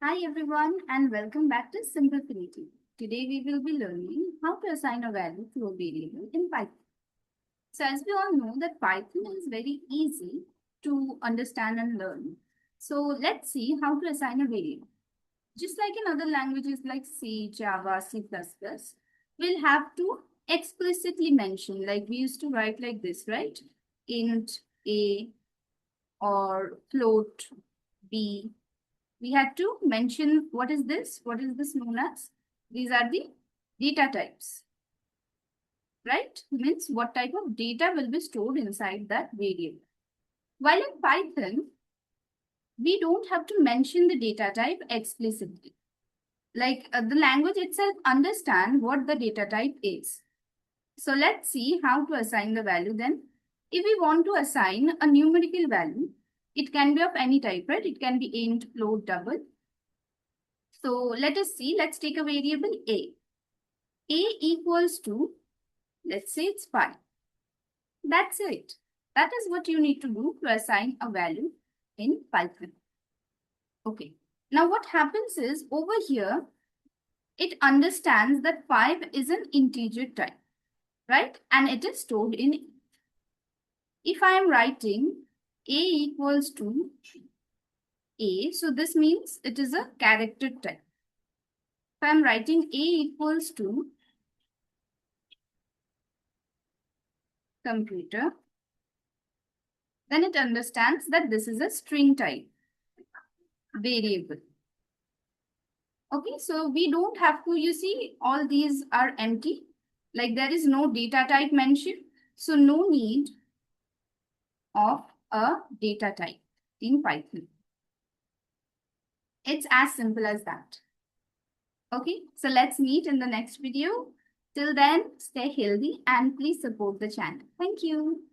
Hi everyone and welcome back to Simplefinity. Today we will be learning how to assign a value to a variable in Python. So as we all know that Python is very easy to understand and learn. So let's see how to assign a variable. Just like in other languages like C, Java, C++, we'll have to explicitly mention, like we used to write like this, right? Int A or float B. We had to mention what is this known as. These are the data types, right? Means what type of data will be stored inside that variable. While in Python, we don't have to mention the data type explicitly. Like the language itself understand what the data type is. So let's see how to assign the value then. If we want to assign a numerical value, it can be of any type, right? It can be int, float, double. So let us see, let's take a variable A. A equals to, let's say it's 5. That's it. That is what you need to do to assign a value in Python. Okay. Now what happens is over here, it understands that 5 is an integer type, right? And it is stored in int. If I am writing A equals to A, so this means it is a character type. If I am writing A equals to computer, then it understands that this is a string type variable. Okay, so we don't have to, you see, all these are empty. Like there is no data type mentioned. So no need of a data type in Python. It's as simple as that. Okay, so let's meet in the next video. Till then, stay healthy and please support the channel. Thank you.